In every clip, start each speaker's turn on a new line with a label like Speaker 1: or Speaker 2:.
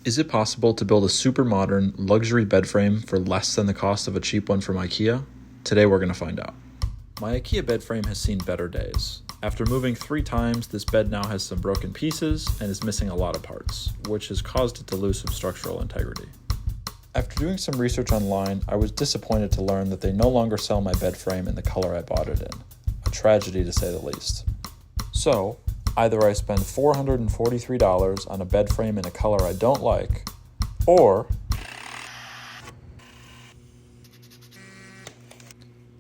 Speaker 1: Is it possible to build a super modern, luxury bed frame for less than the cost of a cheap one from IKEA? Today we're going to find out. My IKEA bed frame has seen better days. After moving 3 times, this bed now has some broken pieces and is missing a lot of parts, which has caused it to lose some structural integrity. After doing some research online, I was disappointed to learn that they no longer sell my bed frame in the color I bought it in. A tragedy to say the least. So, either I spend $443 on a bed frame in a color I don't like, or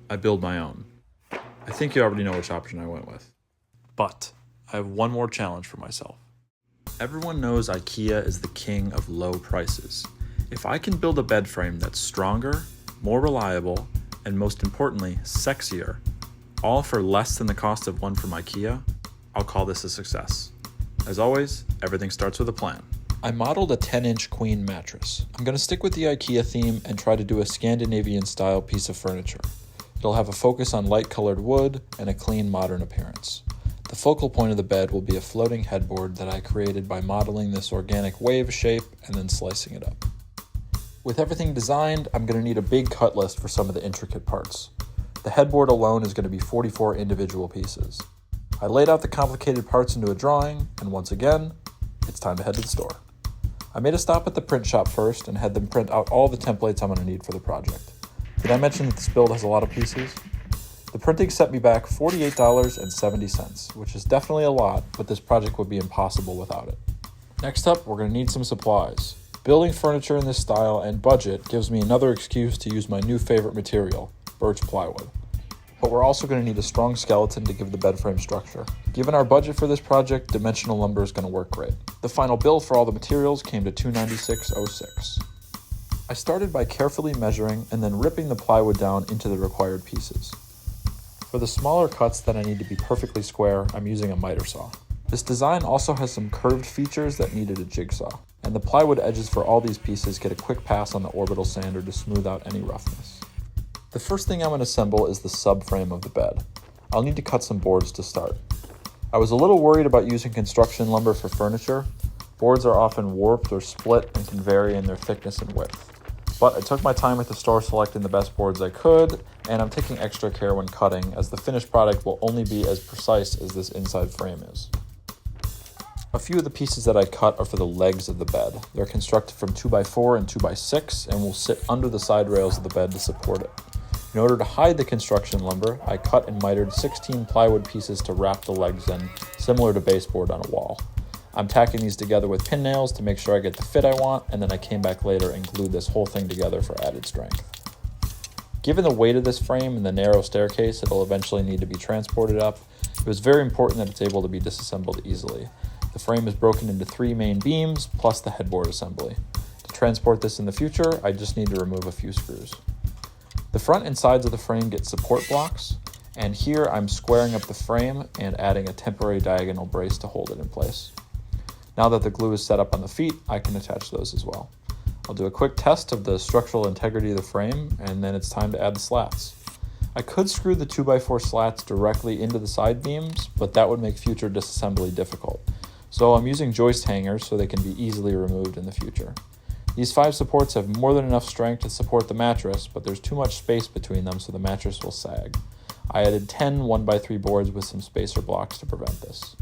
Speaker 1: I build my own. I think you already know which option I went with. But I have one more challenge for myself. Everyone knows IKEA is the king of low prices. If I can build a bed frame that's stronger, more reliable, and most importantly, sexier, all for less than the cost of one from IKEA, I'll call this a success. As always, everything starts with a plan. I modeled a 10-inch queen mattress. I'm going to stick with the IKEA theme and try to do a Scandinavian-style piece of furniture. It'll have a focus on light-colored wood and a clean, modern appearance. The focal point of the bed will be a floating headboard that I created by modeling this organic wave shape and then slicing it up. With everything designed, I'm going to need a big cut list for some of the intricate parts. The headboard alone is going to be 44 individual pieces. I laid out the complicated parts into a drawing, and once again, it's time to head to the store. I made a stop at the print shop first and had them print out all the templates I'm going to need for the project. Did I mention that this build has a lot of pieces? The printing set me back $48.70, which is definitely a lot, but this project would be impossible without it. Next up, we're going to need some supplies. Building furniture in this style and budget gives me another excuse to use my new favorite material, birch plywood. But we're also going to need a strong skeleton to give the bed frame structure. Given our budget for this project, dimensional lumber is going to work great. The final bill for all the materials came to $296.06. I started by carefully measuring and then ripping the plywood down into the required pieces. For the smaller cuts that I need to be perfectly square, I'm using a miter saw. This design also has some curved features that needed a jigsaw, and the plywood edges for all these pieces get a quick pass on the orbital sander to smooth out any roughness. The first thing I'm going to assemble is the subframe of the bed. I'll need to cut some boards to start. I was a little worried about using construction lumber for furniture. Boards are often warped or split and can vary in their thickness and width. But I took my time at the store selecting the best boards I could, and I'm taking extra care when cutting, as the finished product will only be as precise as this inside frame is. A few of the pieces that I cut are for the legs of the bed. They're constructed from 2x4 and 2x6 and will sit under the side rails of the bed to support it. In order to hide the construction lumber, I cut and mitered 16 plywood pieces to wrap the legs in, similar to baseboard on a wall. I'm tacking these together with pin nails to make sure I get the fit I want, and then I came back later and glued this whole thing together for added strength. Given the weight of this frame and the narrow staircase it'll eventually need to be transported up, it was very important that it's able to be disassembled easily. The frame is broken into 3 main beams, plus the headboard assembly. To transport this in the future, I just need to remove a few screws. The front and sides of the frame get support blocks, and here I'm squaring up the frame and adding a temporary diagonal brace to hold it in place. Now that the glue is set up on the feet, I can attach those as well. I'll do a quick test of the structural integrity of the frame, and then it's time to add the slats. I could screw the 2x4 slats directly into the side beams, but that would make future disassembly difficult. So I'm using joist hangers so they can be easily removed in the future. These 5 supports have more than enough strength to support the mattress, but there's too much space between them so the mattress will sag. I added 10 1x3 boards with some spacer blocks to prevent this.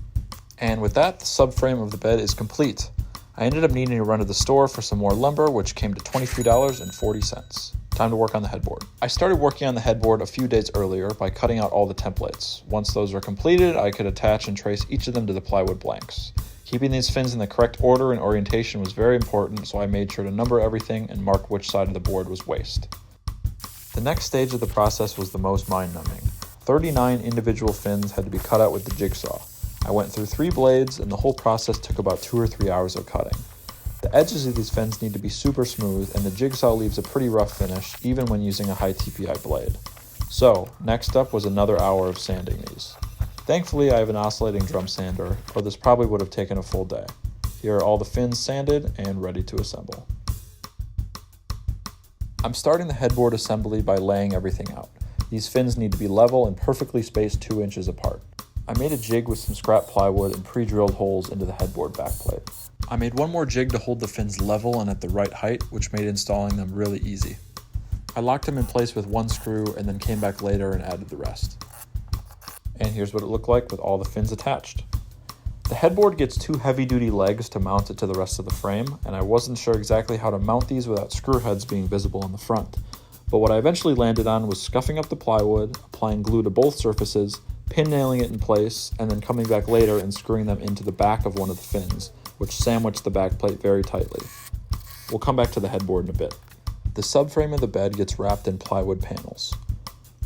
Speaker 1: And with that, the subframe of the bed is complete. I ended up needing to run to the store for some more lumber, which came to $23.40. Time to work on the headboard. I started working on the headboard a few days earlier by cutting out all the templates. Once those were completed, I could attach and trace each of them to the plywood blanks. Keeping these fins in the correct order and orientation was very important, so I made sure to number everything and mark which side of the board was waste. The next stage of the process was the most mind-numbing. 39 individual fins had to be cut out with the jigsaw. I went through 3 blades, and the whole process took about 2 or 3 hours of cutting. The edges of these fins need to be super smooth, and the jigsaw leaves a pretty rough finish, even when using a high TPI blade. So, next up was another hour of sanding these. Thankfully, I have an oscillating drum sander, or this probably would have taken a full day. Here are all the fins sanded and ready to assemble. I'm starting the headboard assembly by laying everything out. These fins need to be level and perfectly spaced 2 inches apart. I made a jig with some scrap plywood and pre-drilled holes into the headboard backplate. I made one more jig to hold the fins level and at the right height, which made installing them really easy. I locked them in place with one screw and then came back later and added the rest. And here's what it looked like with all the fins attached. The headboard gets two heavy-duty legs to mount it to the rest of the frame, and I wasn't sure exactly how to mount these without screw heads being visible on the front. But what I eventually landed on was scuffing up the plywood, applying glue to both surfaces, pin nailing it in place, and then coming back later and screwing them into the back of one of the fins, which sandwiched the back plate very tightly. We'll come back to the headboard in a bit. The subframe of the bed gets wrapped in plywood panels.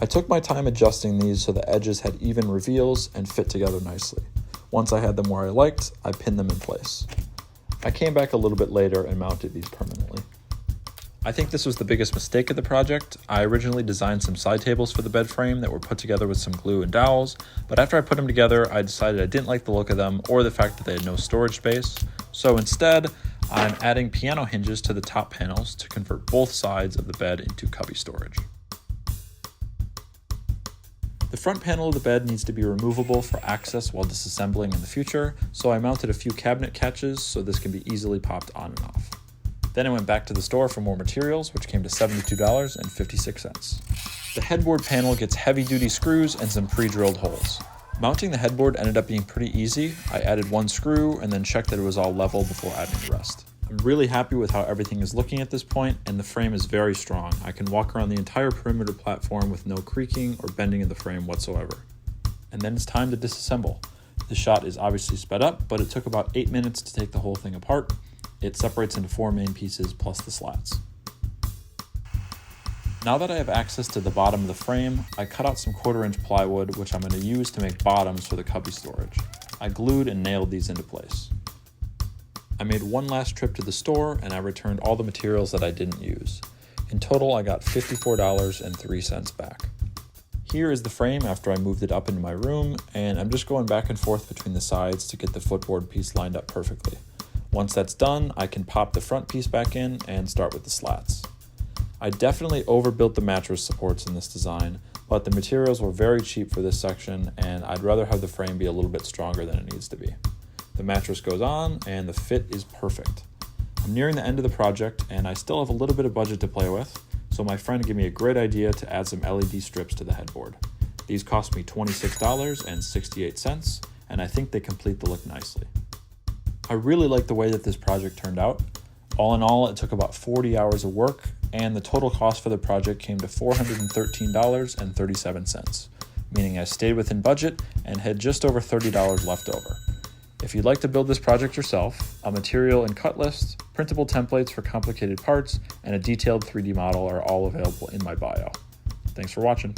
Speaker 1: I took my time adjusting these so the edges had even reveals and fit together nicely. Once I had them where I liked, I pinned them in place. I came back a little bit later and mounted these permanently. I think this was the biggest mistake of the project. I originally designed some side tables for the bed frame that were put together with some glue and dowels, but after I put them together, I decided I didn't like the look of them or the fact that they had no storage space. So instead, I'm adding piano hinges to the top panels to convert both sides of the bed into cubby storage. The front panel of the bed needs to be removable for access while disassembling in the future, so I mounted a few cabinet catches so this can be easily popped on and off. Then I went back to the store for more materials, which came to $72.56. The headboard panel gets heavy-duty screws and some pre-drilled holes. Mounting the headboard ended up being pretty easy. I added one screw and then checked that it was all level before adding the rest. I'm really happy with how everything is looking at this point, and the frame is very strong. I can walk around the entire perimeter platform with no creaking or bending of the frame whatsoever. And then it's time to disassemble. The shot is obviously sped up, but it took about 8 minutes to take the whole thing apart. It separates into 4 main pieces plus the slats. Now that I have access to the bottom of the frame, I cut out some 1/4-inch plywood, which I'm going to use to make bottoms for the cubby storage. I glued and nailed these into place. I made one last trip to the store and I returned all the materials that I didn't use. In total, I got $54.03 back. Here is the frame after I moved it up into my room, and I'm just going back and forth between the sides to get the footboard piece lined up perfectly. Once that's done, I can pop the front piece back in and start with the slats. I definitely overbuilt the mattress supports in this design, but the materials were very cheap for this section, and I'd rather have the frame be a little bit stronger than it needs to be. The mattress goes on, and the fit is perfect. I'm nearing the end of the project, and I still have a little bit of budget to play with, so my friend gave me a great idea to add some LED strips to the headboard. These cost me $26.68, and I think they complete the look nicely. I really like the way that this project turned out. All in all, it took about 40 hours of work, and the total cost for the project came to $413.37, meaning I stayed within budget and had just over $30 left over. If you'd like to build this project yourself, a material and cut list, printable templates for complicated parts, and a detailed 3D model are all available in my bio. Thanks for watching.